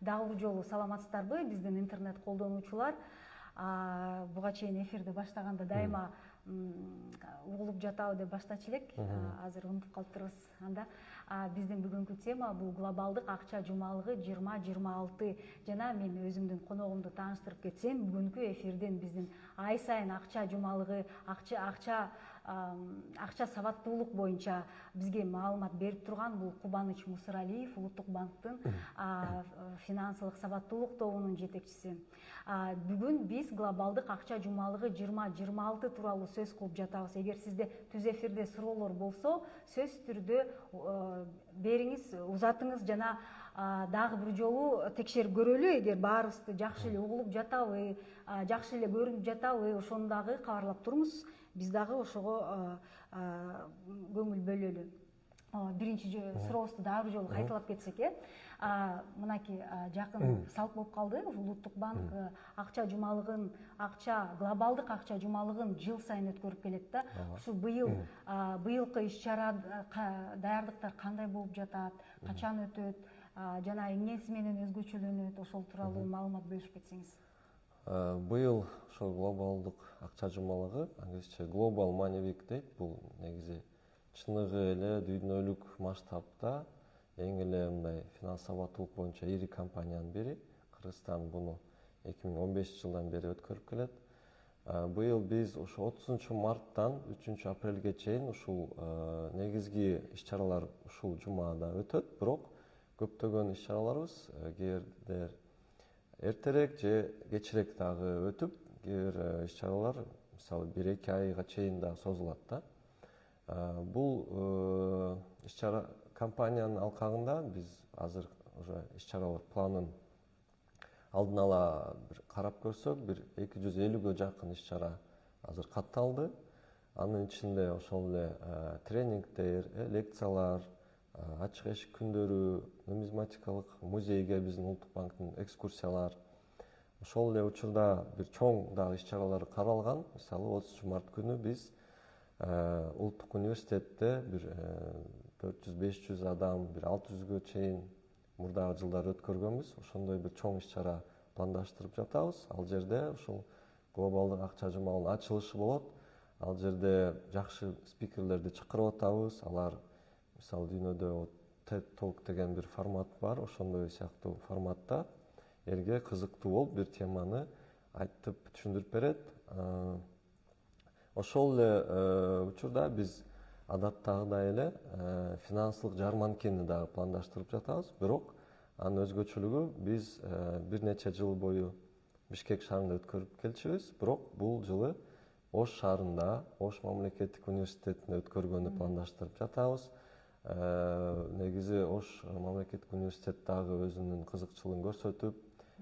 Дагы бир жолу саламатсыздарбы биздин интернет колдонуучулар? Буга чейин эфирди баштаганда дайыма угулуп жатабы деп баштачу элек. Азыр унутуп калыптырбыз анда. Биздин бүгүнкү тема бул глобалдык акча жумалыгы 2026 жана мен өзүмдүн коногумду тааныштырып кетсем, бүгүнкү эфирден биздин ай сайын акча жумалыгы, акча сабаттуулук боюнча бизге маалымат берип турган бул Кубаныч Мусаралиев, Улуттук банктын финансылык сабаттуулук тобунун жетекчиси. Бүгүн биз глобалдык акча жумалыгы 2026 тууралуу сөз кылып жатабыз. Эгер сизде түз эфирде суроолор болсо, сөзсүз түрдө бериңиз, узатыңыз жана дагы бир жолу текшерип көрөлү. Эгер баарыбызды жакшы эле угулуп жатабы, жакшы эле көрүнүп жатабы, ошону дагы кабарлап туруңуз. Биз дагы ошого көңүл бөлөлү. Биринчи сурообузду дагы бир жолу кайталап кетсек, мынакей жакын салт болуп калды. Улуттук банк акча жумалыгын, глобалдык акча жумалыгын жыл сайын өткөрүп келет да. Ушу быйылкы иш-чара даярдыктар кандай болуп жатат, качан өтөт, жана эмнеси менен өзгөчөлөнөт, ошол тууралуу маалымат бөлүшүп кетсеңиз. Быйыл ошол глобалдык акча жумалыгы, англисче Global Money Week дейт. Бул негизи чыныгы эле дүйнөлүк масштабта эң эле мындай финанс сабаттуулук боюнча ири компаниянын бири. Кыргызстан буну 2015 жылдан бери өткөрүп келет. Быйыл биз ошо 30 марттан 3 апрелге чейин ушул негизги иш-чаралар ушул жумада өтөт. Бирок көптөгөн иш-чараларыбыз кээде эртерээк же кечирээк дагы өтүп, кээ бир иш-чаралар мисалы 1-2 айга чейин дагы созулат да. Бул иш-чара компаниянын алкагында биз азыр уже иш-чаралар планын алдын ала бир карап көрсөк, бир 250ге жакын иш-чара азыр катталды. Анын ичинде ошол эле тренингдер, лекциялар, ачык эшик күндөрү, нумизматикалык музейге биздин Улуттук банктын экскурсиялар. Ошол эле учурда бир чоң дагы иш-чаралар каралган. Мисалы 30 март күнү биз Улуттук университетте бир 400-500 адам, бир 600ге чейин мурдагы жылдары өткөргөнбүз. Ошондой бир чоң иш-чара пландаштырып жатабыз. Ал жерде ушул глобалдык акча жумалынын ачылышы болот. Ал жерде жакшы спикерлерди чакырып атабыз. Алар мисалы дүйнөдө TED Talk деген бир формат бар. Ошондой сыяктуу форматта элге кызыктуу болуп бир теманы айтып түшүндүрүп берет. Ошол эле учурда биз адаттагыдай эле финансылык жарманкени дагы пландаштырып жатабыз. Бирок анын өзгөчөлүгү биз бир нече жыл бою Бишкек шаарында өткөрүп келчүбүз. Бирок бул жылы Ош шаарында, Ош мамлекеттик университетинде өткөргөнү пландаштырып жатабыз. Негизи Ош мамлекеттик университет дагы өзүнүн кызыкчылыгын көрсөтүп,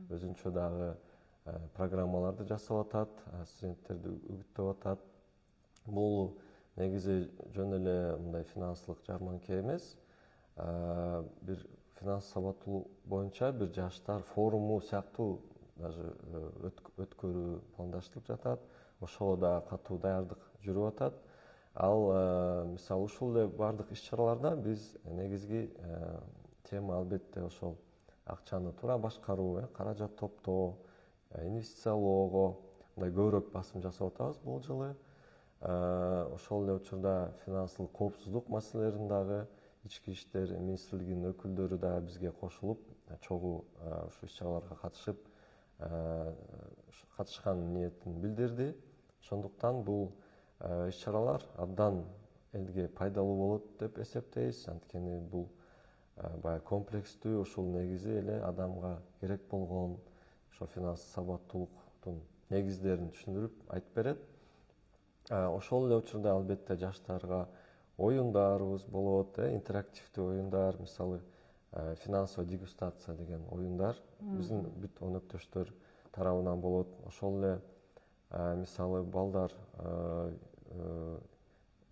өзүнчө дагы программаларды жасап атат, студенттерди үгүттөп атат. Бул негизи жөн эле мындай финансылык жарманке эмес, бир финанс сабаттуулук боюнча бир жаштар форуму сыяктуу даже өткөрүү пландаштырып жатат. Ошого да катуу даярдык жүрүп атат. Ал мисалы ушул эле бардык иш-чараларда биз негизги тема албетте ошол акчаны туура башкаруу, каражат топтоо, инвестициялоого мындай көбүрөөк басым жасап атабыз бул жылы. Ошол эле учурда финансылык коопсуздук маселелерин дагы ички иштер министрлигинин өкүлдөрү да бизге кошулуп, чогуу ушул иш-чараларга катышкан ниетин билдирди. Ошондуктан бул иш-чаралар абдан элге пайдалуу болот деп эсептейбиз. Анткени бул баягы комплекстүү, ушул негизи эле адамга керек болгон ошо финанс сабаттуулуктун негиздерин түшүндүрүп айтып берет. Ошол эле учурда албетте жаштарга оюндарыбыз болот, интерактивдүү оюндар, мисалы финансовый дегустация деген оюндар биздин бүт өнөктөштөр тарабынан болот. Ошол эле мисалы балдар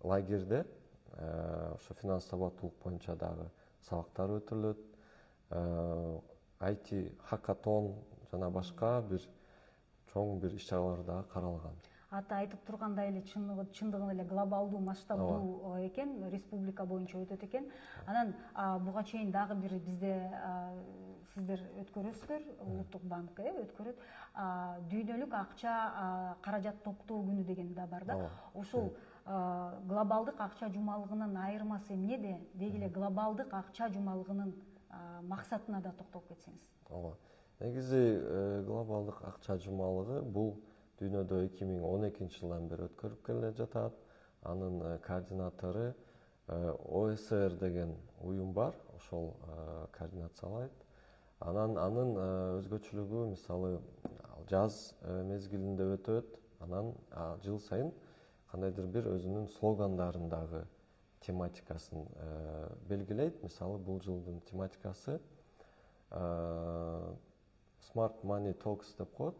лагерде ошо финанс сабаттуулук боюнча дагы сабактар өтүлөт. IT хакатон жана башка бир чоң бир иш-чаралар дагы каралган. Аты айтып тургандай эле чындыгын эле глобалдуу масштабдуу экен, республика боюнча өтөт экен. Анан буга чейин дагы бир бизде сиздер өткөрөсүздөр, улуттук банк өткөрөт. Дүйнөлүк акча каражат топтоо күнү деген да бар да. Ушул глобалдык акча жумалыгынын айырмасы эмнеде? Деги эле глобалдык акча жумалыгынын максатына да токтолуп кетсеңиз. Ооба. Негизи глобалдык акча жумалыгы бул дүйнөдө 2012 жылдан бери өткөрүп келе жатат. Анын координатору ОСР деген уюм бар, ошол координациялайт. Анын өзгөчөлүгү мисалы жаз мезгилинде өтөт, анан жыл сайын кандайдыр бир өзүнүн слогандарындагы тематикасын белгилейт. Мисалы бул жылдын тематикасы Smart Money Talks деп коет.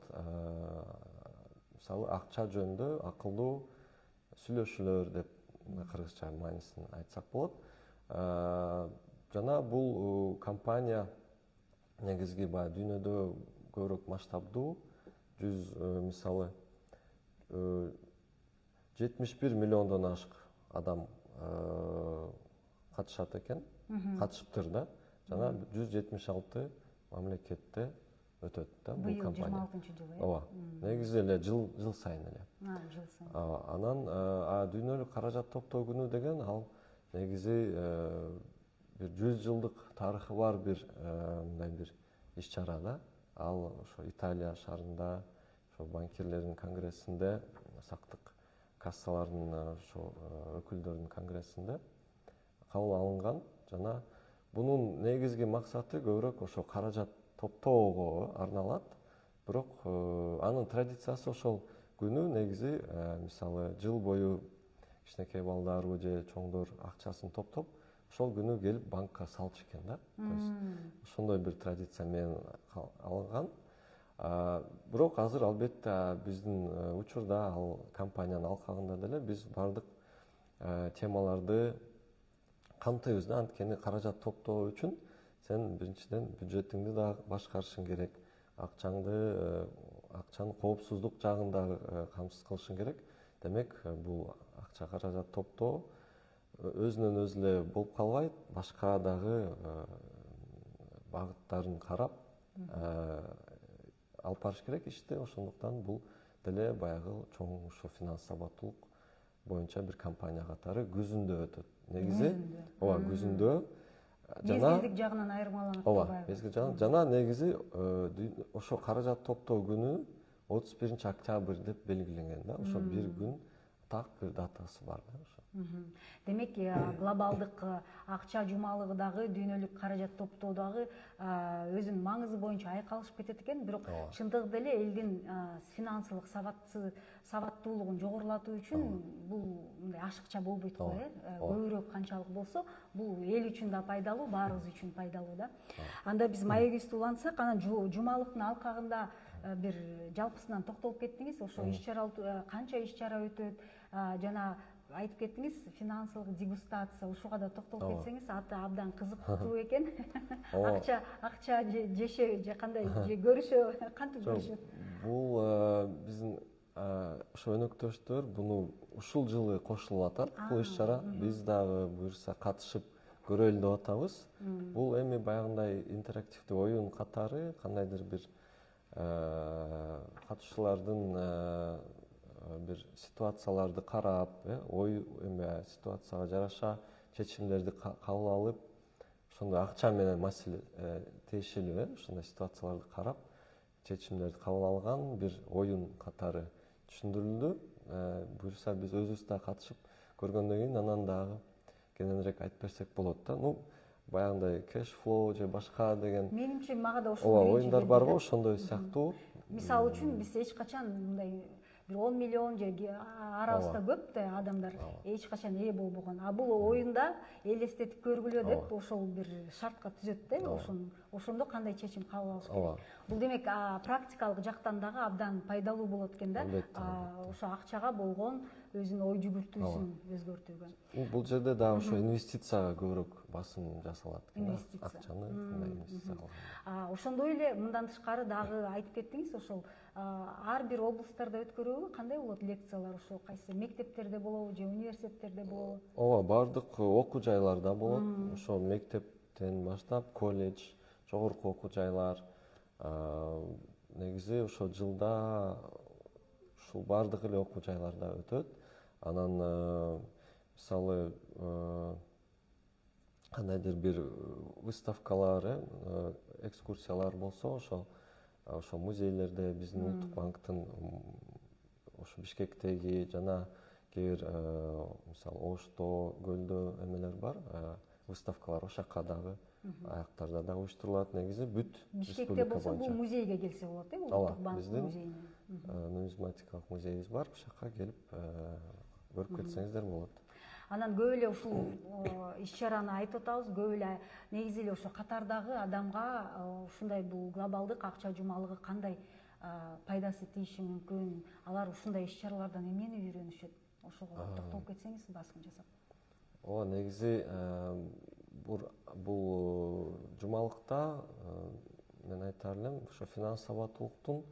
Мисалы акча жөнүндө акылдуу сүйлөшүүлөр деп кыргызча маанисин айтсак болот. Жана бул компания негизги баягы дүйнөдө көбүрөөк масштабдуу, мисалы 71 миллиондон ашык адам катышат экен, катышыптыр да. Жана 176 мамлекетте өтөт да бул компания. Быйыл 26-жылы. Ооба. Негизи эле жыл сайын эле. Жыл сайын. Анан дүйнөлүк каражат топтоо күнү деген ал негизи бир 100 жылдык тарыхы бар бир мындай бир иш-чара да. Ал ошо Италия шаарында, ошо банкирлердин конгрессинде, сактык кассалардын ошо өкүлдөрүнүн конгрессинде кабыл алынган. Жана бунун негизги максаты көбүрөөк ошо каражат топтоого арналат. Бирок анын традициясы ошол күнү негизи мисалы жыл бою кичинекей балдарбы же чоңдор акчасын топтоп, ошол күнү келип банкка салчу экен да. То есть ошондой бир традиция менен алынган. Бирок азыр албетте биздин учурда ал компаниянын алкагында деле биз бардык темаларды камтыйбыз да. Анткени каражат топтоо үчүн сен биринчиден бюджетиңди да башкарышың керек, акчанын коопсуздук жагын да камсыз кылышың керек. Демек, бул акча каражат топтоо өзүнөн өзү эле болуп калбайт, башка дагы багыттарын карап алып барыш керек ишти. Ошондуктан бул деле баягы чоң ушу финанс сабаттуулук боюнча бир компания катары күзүндө өтөт. Негизи ооба күзүндө мезгилдик жагынан айырмаланат. Ооба, мезгил жагынан. Жана негизи ошо каражат топтоо күнү 31 октябрь деп белгиленген да. Ошо бир күн так бир датасы бар да ошо. Демек, глобалдык акча жумалыгы дагы дүйнөлүк каражат топтоо дагы өзүнүн маңызы боюнча айкалышып кетет экен. Бирок чындыгында эле элдин финансылык сабаттуулугун жогорулатуу үчүн бул мындай ашыкча болбойт го, көбүрөөк канчалык болсо, бул эл үчүн да пайдалуу, баарыбыз үчүн пайдалуу да. Анда биз маегибизди улантсак, анан жумалыктын алкагында бир жалпысынан токтолуп кеттиңиз. Ошо иш-чара канча иш-чара өтөт, жана айтып кеттиңиз финансылык дегустация, ушуга да токтолуп кетсеңиз, аты абдан кызыктуу экен. Акча жеше же кандай же көрүшө, кантип көрүшөт? Бул биздин ошо өнөктөштөр буну ушул жылы кошулуп атат. Бул иш-чара биз дагы буюрса катышып көрөлү деп атабыз. Бул эми баягындай интерактивдүү оюн катары кандайдыр бир катышуулардын бир ситуацияларды карап, ой ситуацияга жараша чечимдерди кабыл алып, ошондой акча менен маселе тиешелүү, ошондой ситуацияларды карап, чечимдерди кабыл алган бир оюн катары түшүндүрүлдү. Буюрса биз өзүбүз да катышып көргөндөн кийин анан дагы кененирээк айтып берсек болот да. Баягындай кэш флоу же башка деген. Менимче мага да ошондой оюндар барбы, ошондой сыяктуу. Мисалы үчүн биз эч качан мындай бир 10 миллион же арабызда көп да адамдар эч качан ээ болбогон. А бул оюнда элестетип көргүлө деп ошол бир шартка түзөт да. Ошондо кандай чечим кабыл алыш керек. Бул демек практикалык жактан дагы абдан пайдалуу болот экен да. Ошо акчага болгон өзүнүн ой жүгүртүүсүн өзгөртүүгө. Бул жерде дагы ошо инвестицияга көбүрөөк басым жасалат. Акчаны кандай инвестиция кылган. Ошондой эле мындан тышкары дагы айтып кеттиңиз, ошол ар бир облустарда өткөрүүгө кандай болот лекциялар? Ошо кайсы мектептерде болобу же университеттерде болобу? Ооба, бардык окуу жайларда болот. Ошо мектептен баштап колледж, жогорку окуу жайлар. Негизи ошо жылда ушул баардык эле окуу жайларда өтөт. Анан мисалы кандайдыр бир выставкалар, экскурсиялар болсо, ошо музейлерде биздин Улуттук банктын ошо Бишкектеги жана кээ бир мисалы Ошто, Көлдө эмелер бар, выставкалар ошол жака дагы аяктарда дагы уюштурулат. Негизи бүт Бишкекте болсо бул музейге келсе болот, Улуттук банктын музейине. Биздин нумизматикалык музейибиз бар, ошол жака келип көрүп кетсеңиздер болот. Анан көп эле ушул иш-чараны айтып атабыз, көп эле негизи эле ошо катардагы адамга ушундай бул глобалдык акча жумалыгы кандай пайдасы тийиши мүмкүн, алар ушундай иш-чаралардан эмнени үйрөнүшөт? Ошого токтолуп кетсеңиз басым жасап. Негизи бул жумалыкта мен айтар элем, ошо финанс сабаттуулуктун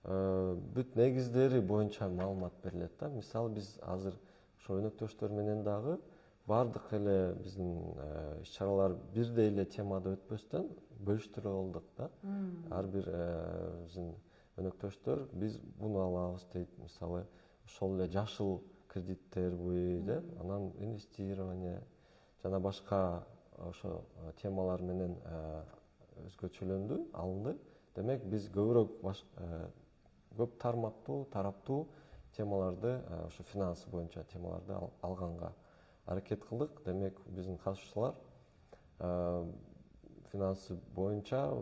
бүт негиздери боюнча маалымат берилет да. Мисалы биз азыр ошо өнөктөштөр менен дагы баардык эле биздин иш-чаралар бирдей эле темада өтпөстөн бөлүштүрүп алдык да. Ар бир биздин өнөктөштөр биз буну алабыз дейт. Мисалы ошол эле жашыл кредиттерби, анан инвестирование жана башка ошо темалар менен өзгөчөлөндү, алынды. Демек биз көп тармактуу, тараптуу темаларды, ошо финанс боюнча темаларды алганга аракет кылдык. Демек биздин катышуучулар финансы боюнча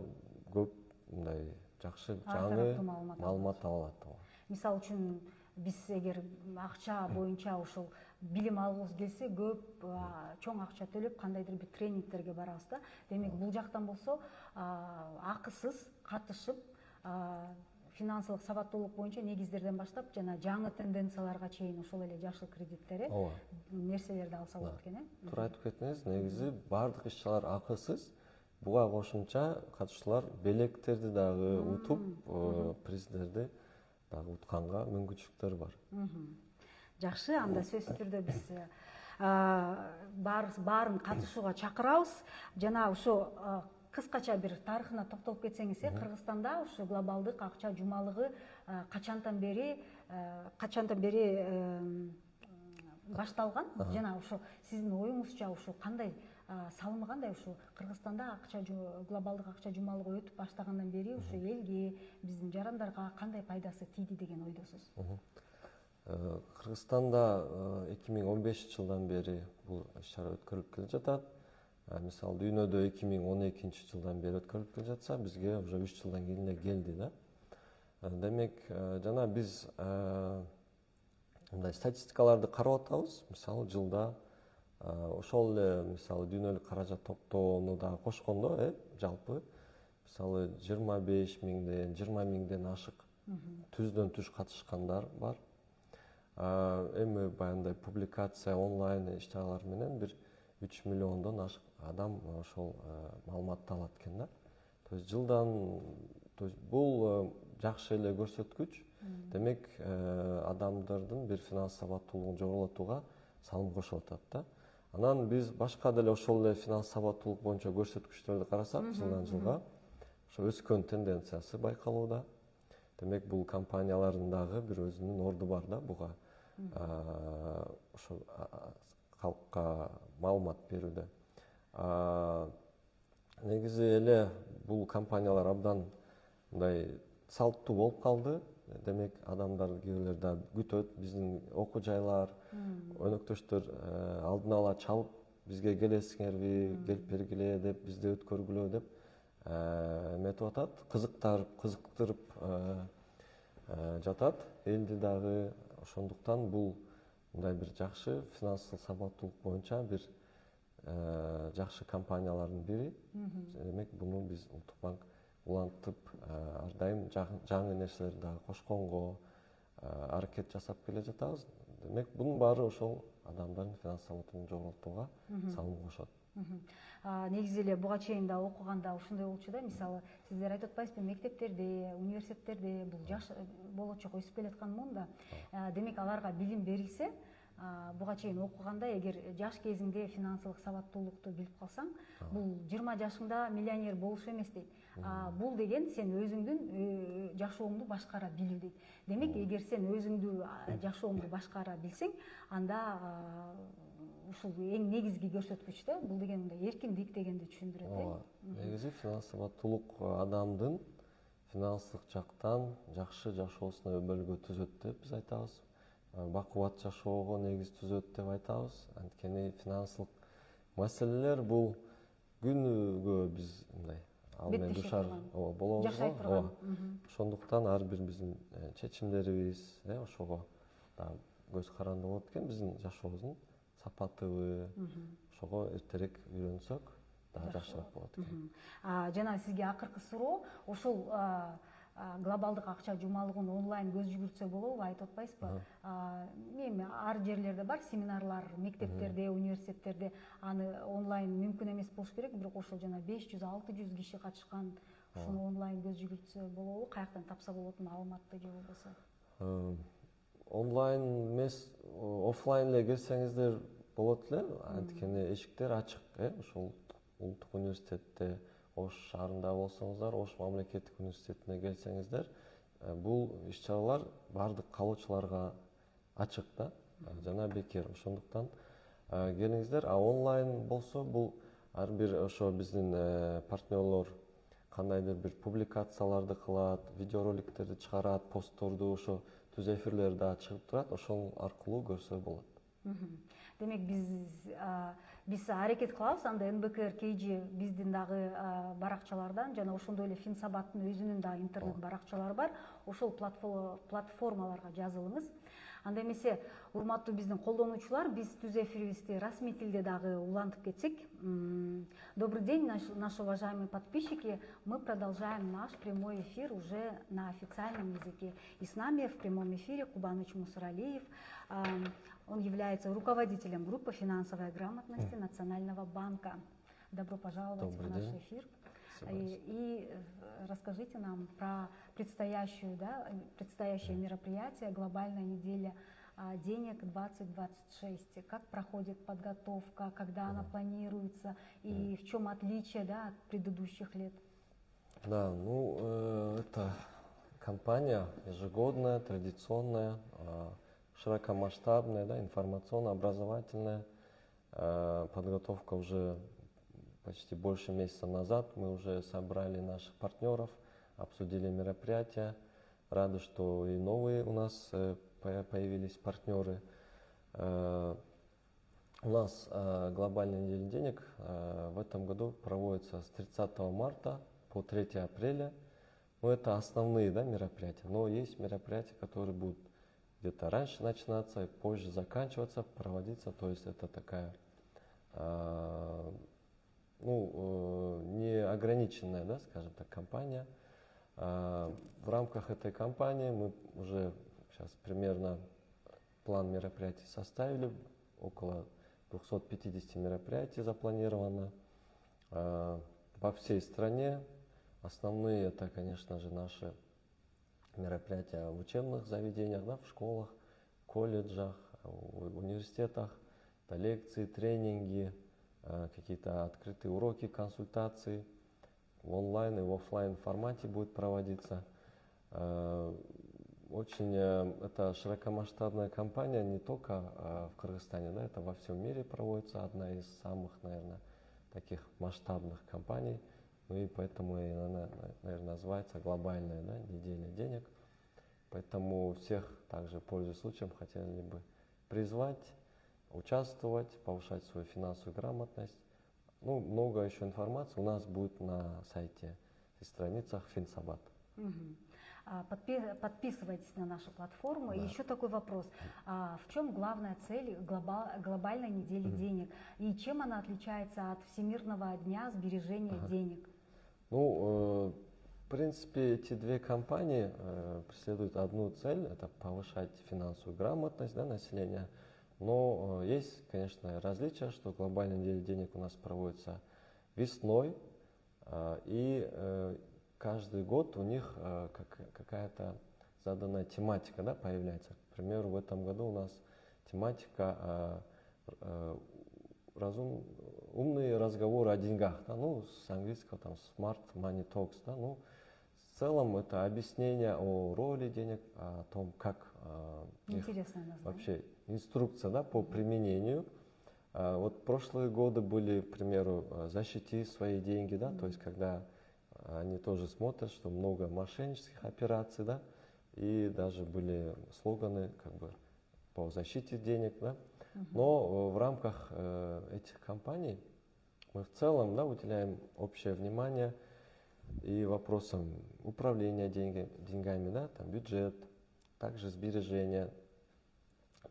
көп мындай жакшы жаңы маалымат ала алат. Мисалы үчүн биз эгер акча боюнча ошол билим алгыбыз келсе, көп чоң акча төлөп кандайдыр бир тренингтерге барабыз да. Демек бул жактан болсо акысыз катышып финансылык сабаттуулук боюнча негиздерден баштап жана жаңы тенденцияларга чейин ошол эле жашыл кредиттери нерселерди алса болот экен, Туура айтып кеттиңиз. Негизи баардык иш-чаралар акысыз. Буга кошумча катышуучулар белектерди дагы утуп, приздерди дагы утканга мүмкүнчүлүктөр бар. Жакшы, анда сөзсүз түрдө биз баарын катышууга чакырабыз. Жана ошо кыскача бир тарыхына токтолуп кетсеңиз, Кыргызстанда ушу глобалдык акча жумалыгы качантан бери башталган жана ошо сиздин оюңузча ушу кандай салымы кандай ушу Кыргызстанда глобалдык акча жумалыгы өтүп баштагандан бери ушу элге, биздин жарандарга кандай пайдасы тийди деген ойдосуз? Кыргызстанда 2015 жылдан бери бул иш-чара өткөрүлүп келе жатат. Мисалы дүйнөдө 2012 жылдан бери өткөрүлүп келе жатса, бизге уже 3 жылдан кийин эле келди да. Демек, жана биз мындай статистикаларды карап атабыз. Мисалы жылда ошол эле мисалы дүйнөлүк каражат топтоону дагы кошкондо, жалпы мисалы 25 миңден 20 миңден ашык түздөн түз катышкандар бар. Эми баягындай публикация онлайн иш-чаралар менен бир 3 миллиондон ашык адам ошол маалыматты алат экен да. То есть жылдан, бул жакшы эле көрсөткүч. Демек, адамдардын бир финанс сабаттуулугун жогорулатууга салым кошуп атат да. Анан биз башка деле ошол эле финанс сабаттуулук боюнча көрсөткүчтөрдү карасак, жылдан жылга ошо өскөн тенденциясы байкалууда. Демек, бул компаниялардын дагы бир өзүнүн орду бар да буга. Ошо калкка маалымат берүүдө. Негизи эле бул компаниялар абдан мындай салттуу болуп калды. Демек, адамдар кээ да күтөт, биздин окуу жайлар, өнөктөштөр алдын ала чалып, бизге келесиңерби, келип бергиле деп, бизди өткөргүлө деп эметип атат, кызыктырып жатат элди дагы. Ошондуктан бул мындай бир жакшы финансылык сабаттуулук боюнча бир жакшы компаниялардын бири. Демек, буну биз Улуттук банк улантып, ар дайым жаңы нерселерди дагы кошконго аракет жасап келе жатабыз. Демек, бунун баары ошол адамдардын финанс сабаттуулугун жогорултууга салым кошот. Негизи эле буга чейин да окуганда ушундай болчу да, мисалы сиздер айтып атпайсызбы, мектептерде, университеттерде бул жаш болочок өсүп келаткан муунда, демек аларга билим берилсе, буга чейин окуганда, эгер жаш кезиңде финансылык сабаттуулукту билип калсаң, бул 20 жашыңда миллионер болуш эмес дейт. Бул деген сен өзүңдүн жашооңду башкара билүү дейт. Демек, эгер сен өзүңдү жашооңду башкара билсең, анда ушул эң негизги көрсөткүч да. Бул деген мындай эркиндик дегенди түшүндүрөт. Негизи финансылык сабаттуулук адамдын финансылык жактан жакшы жашоосуна өбөлгө түзөт деп биз айтабыз. Бакубат жашоого негиз түзөт деп айтабыз. Анткени финансылык маселелер бул күнүгө биз мындай ал менен душар болобуз го. Ошондуктан ар бир биздин чечимдерибиз ошого дагы көз каранды болот экен. Биздин жашообуздун сапатыбы ошого эртерээк үйрөнсөк дагы жакшыраак болот экен. Жана сизге акыркы суроо, ошол глобалдык акча жумалыгын онлайн көз жүгүртсө болобу, айтып атпайсызбы? Эми ар жерлерде бар семинарлар, мектептерде, университеттерде аны онлайн мүмкүн эмес болуш керек, бирок ошол жана 500-600 киши катышкан, ушуну онлайн көз жүгүртсө болобу? Каяктан тапса болот маалыматты же болбосо? Онлайн эмес, офлайн эле келсеңиздер болот эле, анткени эшиктер ачык, ошол улуттук университетте, Ош шаарында болсоңуздар, Ош мамлекеттик университетине келсеңиздер, бул иш-чаралар бардык калуучуларга ачык да, жана бекер. Ошондуктан келиңиздер. Онлайн болсо бул ар бир ошо биздин партнерлор кандайдыр бир публикацияларды кылат, видеороликтерди чыгарат, постторду, ошо түз эфирлер дагы чыгып турат, ошол аркылуу көрсө болот. Демек, биз аракет кылабыз, анда НБКР KG биздин дагы баракчалардан, жана ошондой эле Финсабаттын өзүнүн дагы интернет баракчалары бар, ошол платформаларга жазылыңыз. Анда эмесе, урматтуу биздин колдонуучулар, биз түз эфирибизди расмий тилде дагы улантып кетсек. Добрый день, наши уважаемые подписчики. Мы продолжаем наш прямой эфир уже на официальном языке. И с нами в прямом эфире Кубаныч Мусуралиев. Он является руководителем группы финансовой грамотности Национального банка. Добро пожаловать в наш эфир. И расскажите нам про предстоящее мероприятие «Глобальная неделя денег 2026». Как проходит подготовка, когда она планируется и в чем отличие от предыдущих лет? Да, это кампания ежегодная, традиционная, широкомасштабная, информационно-образовательная. Подготовка уже почти больше месяца назад. Мы уже собрали наших партнеров, обсудили мероприятия. Рады, что и новые у нас появились партнеры. У нас глобальная неделя денег в этом году проводится с 30 марта по 3 апреля. Это основные мероприятия. Но есть мероприятия, которые будут где-то раньше начинаться, позже заканчиваться, проводиться. То есть это такая неограниченная, скажем так, кампания. В рамках этой кампании мы уже сейчас примерно план мероприятий составили. Около 250 мероприятий запланировано по всей стране. Основные это, конечно же, наши мероприятия в учебных заведениях, в школах, колледжах, в университетах, это лекции, тренинги, какие-то открытые уроки, консультации в онлайн и в офлайн формате будет проводиться. Очень это широкомасштабная кампания не только в Кыргызстане, это во всем мире проводится, одна из самых, наверное, таких масштабных кампаний. И поэтому она, наверное, называется глобальная неделя денег. Поэтому всех также, пользуясь случаем, хотели бы призвать, участвовать, повышать свою финансовую грамотность. Много еще информации у нас будет на сайте и страницах Финсабат. Подписывайтесь на нашу платформу. Да. И еще такой вопрос. В чем главная цель глобальной недели денег? И чем она отличается от Всемирного дня сбережения денег? В принципе, эти две кампании преследуют одну цель, это повышать финансовую грамотность населения. Но есть, конечно, различия, что глобальная неделя денег у нас проводится весной, и каждый год у них какая-то заданная тематика появляется. К примеру, в этом году у нас тематика умный разговор о деньгах, да, ну, с английского там Smart Money Talks, да, ну, в целом это объяснение о роли денег, о том, как Интересное название. вообще инструкция, да, по применению. Вот прошлые годы были, к примеру, защити свои деньги, да, то есть когда они тоже смотрят, что много мошеннических операций, да, и даже были слоганы как бы по защите денег, да. Но в рамках этих кампаний мы в целом, да, уделяем общее внимание и вопросам управления деньгами, да, там бюджет, также сбережения,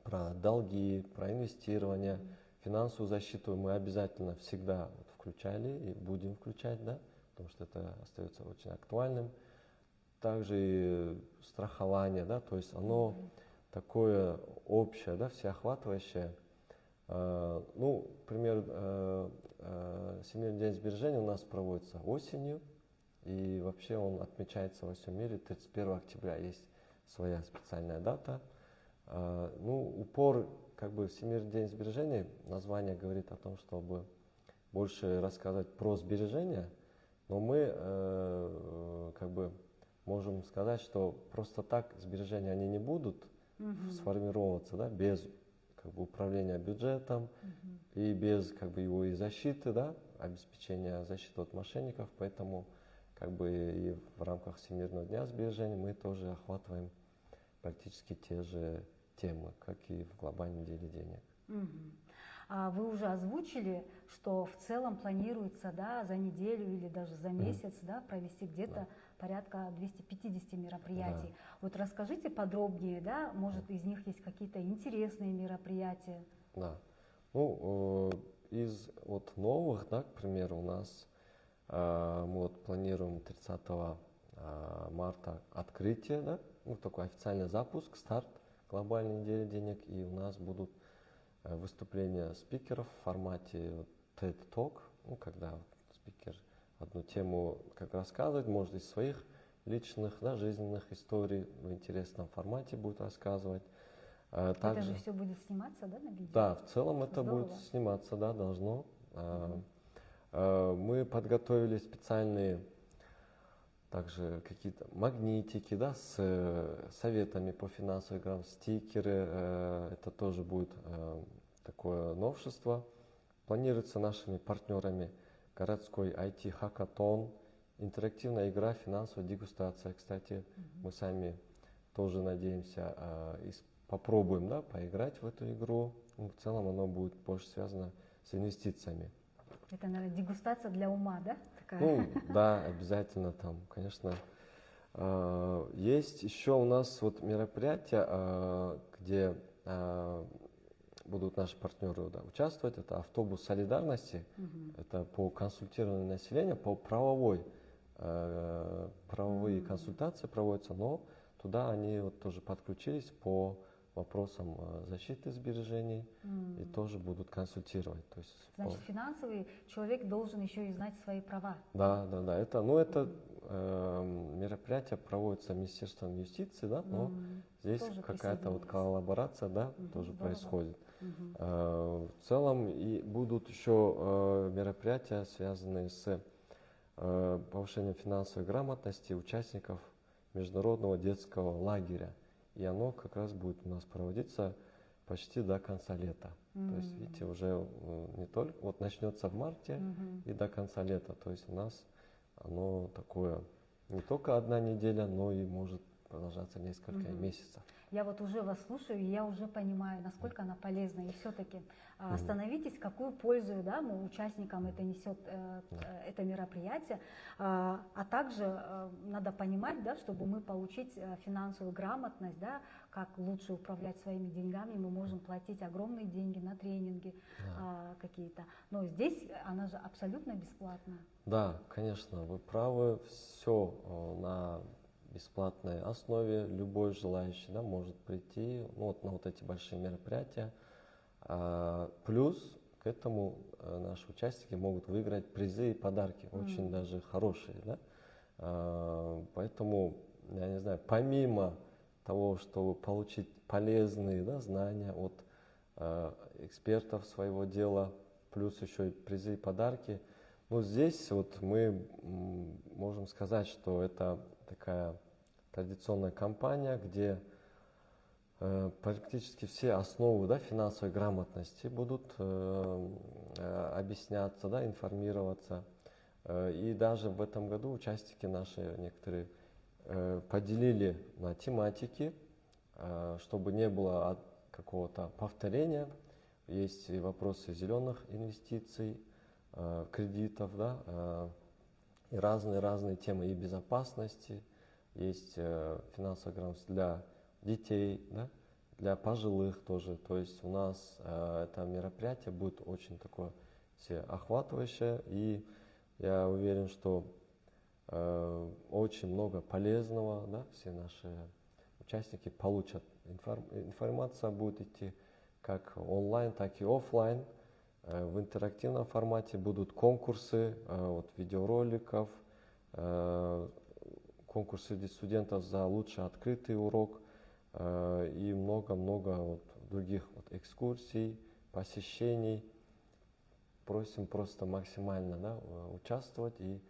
про долги, про инвестирование, финансовую защиту мы обязательно всегда включали и будем включать, да, потому что это остается очень актуальным. Также и страхование, да, то есть оно такое общее, да, всеохватывающее. Ну, например, Всемирный день сбережения у нас проводится осенью, и вообще он отмечается во всем мире. 31 октября есть своя специальная дата. Ну, упор, как бы, Всемирный день сбережения, название говорит о том, чтобы больше рассказать про сбережения, но мы, как бы, можем сказать, что просто так сбережения они не будут сформироваться, да, без как бы управления бюджетом и без как бы его и защиты, да, обеспечения защиты от мошенников, поэтому как бы и в рамках Всемирного дня сбережений мы тоже охватываем практически те же темы, как и в глобальном деле денег. Вы уже озвучили, что в целом планируется, да, за неделю или даже за месяц, да, провести где-то порядка 250 мероприятий. Да. Вот расскажите подробнее, да, может, из них есть какие-то интересные мероприятия? Да. Ну, из вот новых, да, к примеру, у нас мы вот планируем 30 марта открытие, да, ну, такой официальный запуск, старт глобальной недели денег, и у нас будут выступления спикеров в формате TED Talk, ну, когда спикер одну тему как рассказывает, может, из своих личных, да, жизненных историй в интересном формате будет рассказывать. Это же все будет сниматься, да, на видео? Да, в целом это Здорово. будет сниматься, да, должно. Мы подготовили специальные также какие-то магнитики, да, с советами по финансовой грамотности, стикеры. Это тоже будет такое новшество. Планируется нашими партнерами городской IT-хакатон, интерактивная игра «Финансовая дегустация». Кстати, мы сами тоже надеемся попробуем, да, поиграть в эту игру. Ну, в целом оно будет больше связано с инвестициями. Это, наверное, дегустация для ума, да? Такая? Ну, да, обязательно там, конечно. Есть еще у нас вот мероприятия, где будут наши партнеры, да, участвовать. Это автобус солидарности, это по консультированию населения, по правовые консультации проводятся, но туда они вот тоже подключились по вопросам защиты сбережений и тоже будут консультировать. То есть, значит, финансовый человек должен еще и знать свои права. Да. Это мероприятие проводится Министерством юстиции, да, но здесь какая-то вот коллаборация, да, тоже Здорово. происходит. В целом и будут еще мероприятия, связанные с повышением финансовой грамотности участников международного детского лагеря. И оно как раз будет у нас проводиться почти до конца лета. То есть, видите, уже не только, вот начнется в марте и до конца лета. То есть у нас оно такое не только одна неделя, но и может продолжаться несколько месяцев. Я вот уже вас слушаю, и я уже понимаю, насколько она полезна. И все-таки остановитесь, какую пользу, да, участникам это несет это мероприятие. А также надо понимать, да, чтобы мы получить финансовую грамотность, да, как лучше управлять своими деньгами, мы можем платить огромные деньги на тренинги какие-то. Но здесь она же абсолютно бесплатная. Да, конечно, вы правы. Все на бесплатной основе, любой желающий, да, может прийти на вот эти большие мероприятия. Плюс к этому наши участники могут выиграть призы и подарки, очень даже хорошие, да? Поэтому, я не знаю, помимо того, чтобы получить полезные, да, знания от экспертов своего дела, плюс еще и призы и подарки. Ну, здесь вот мы можем сказать, что это такая традиционная компания, где практически все основы, да, финансовой грамотности будут объясняться, да, информироваться. И даже в этом году участники наши некоторые поделили на тематики, чтобы не было какого-то повторения. Есть и вопросы зеленых инвестиций, кредитов, да, и разные темы и безопасности. Есть финансовая грамотность для детей, да, для пожилых тоже. То есть у нас это мероприятие будет очень такое всеохватывающее, и я уверен, что очень много полезного, да, все наши участники получат. Информация будет идти как онлайн, так и офлайн. В интерактивном формате будут конкурсы вот, видеороликов, конкурсы для студентов за лучший открытый урок и много-много вот других вот экскурсий, посещений. Просим просто максимально, да, участвовать и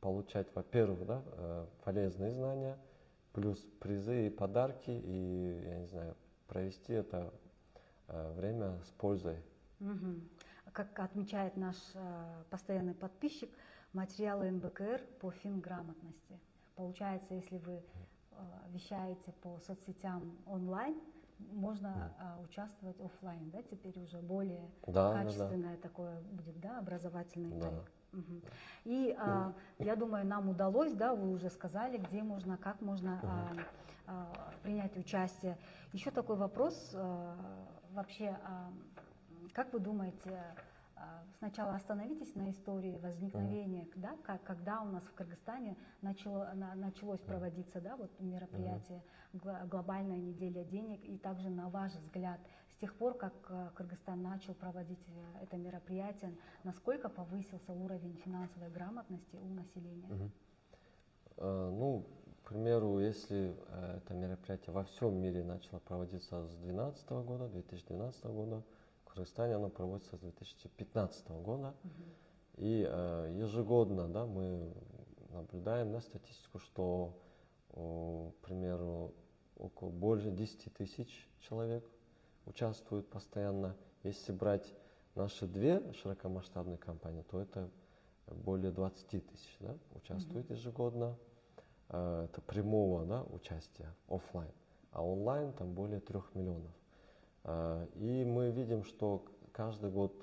получать, во-первых, да, полезные знания, плюс призы и подарки, и, я не знаю, провести это время с пользой. Как отмечает наш постоянный подписчик, материалы МБКР по финграмотности. Получается, если вы вещаете по соцсетям онлайн, можно участвовать офлайн, да, теперь уже более качественное такое будет, да, образовательный проект. И я думаю, нам удалось, да, вы уже сказали, где можно, как можно принять участие. Еще такой вопрос, вообще, как вы думаете, сначала остановитесь на истории возникновения, да, когда у нас в Кыргызстане началось проводиться, да, вот мероприятие «Глобальная неделя денег», и также, на ваш взгляд, с тех пор, как Кыргызстан начал проводить это мероприятие, насколько повысился уровень финансовой грамотности у населения? Ну, к примеру, если это мероприятие во всем мире начало проводиться с 2012 года, 2012 года, в Кыргызстане оно проводится с 2015 года. И ежегодно, да, мы наблюдаем, да, статистику, что, к примеру, около больше 10 тысяч человек участвуют постоянно. Если брать наши две широкомасштабные кампании, то это более 20 тысяч, да, участвует ежегодно. Это прямого, да, участия офлайн, а онлайн там более 3 миллионов. И мы видим, что каждый год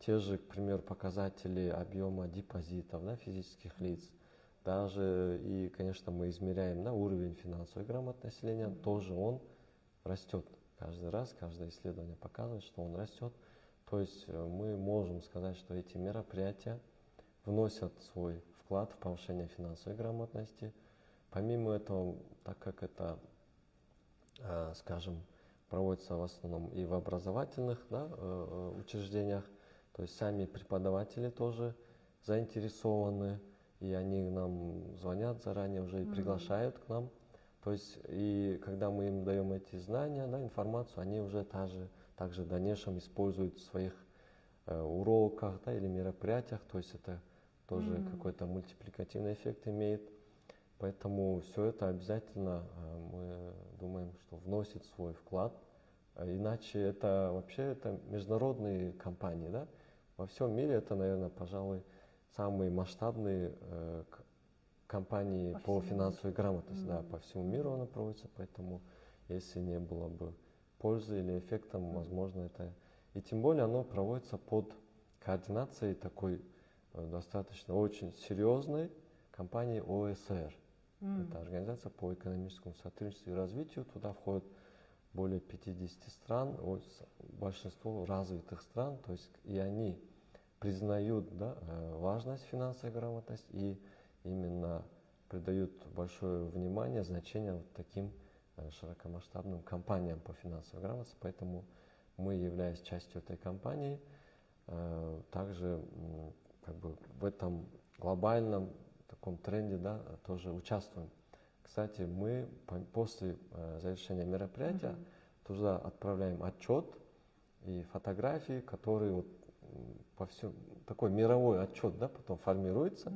те же, к примеру, показатели объема депозитов, да, физических лиц, даже и, конечно, мы измеряем, да, уровень финансовой грамотности населения, тоже он растет каждый раз, каждое исследование показывает, что он растет. То есть мы можем сказать, что эти мероприятия вносят свой вклад в повышение финансовой грамотности. Помимо этого, так как это, скажем, проводится в основном и в образовательных, да, учреждениях, то есть сами преподаватели тоже заинтересованы, и они нам звонят заранее уже и приглашают к нам. То есть и когда мы им даем эти знания, да, информацию, они уже также в дальнейшем используют в своих уроках, да, или мероприятиях, то есть это тоже какой-то мультипликативный эффект имеет. Поэтому все это обязательно, мы думаем, что вносит свой вклад. Иначе это вообще это международные компании, да? Во всем мире это, наверное, пожалуй, самые масштабные компании по финансовой грамотности. Да, по всему миру она проводится, поэтому если не было бы пользы или эффектом, возможно, это... И тем более оно проводится под координацией такой достаточно очень серьезной компании ОСР. Это Организация по экономическому сотрудничеству и развитию. Туда входит более 50 стран, большинство развитых стран, то есть и они признают, да, важность финансовой грамотности и именно придают большое внимание, значение вот таким широкомасштабным компаниям по финансовой грамотности. Поэтому мы, являясь частью этой компании, также как бы в этом глобальном таком тренде, да, тоже участвуем. Кстати, мы после завершения мероприятия туда отправляем отчет, и фотографии, которые вот по всему, такой мировой отчет, да, потом формируется.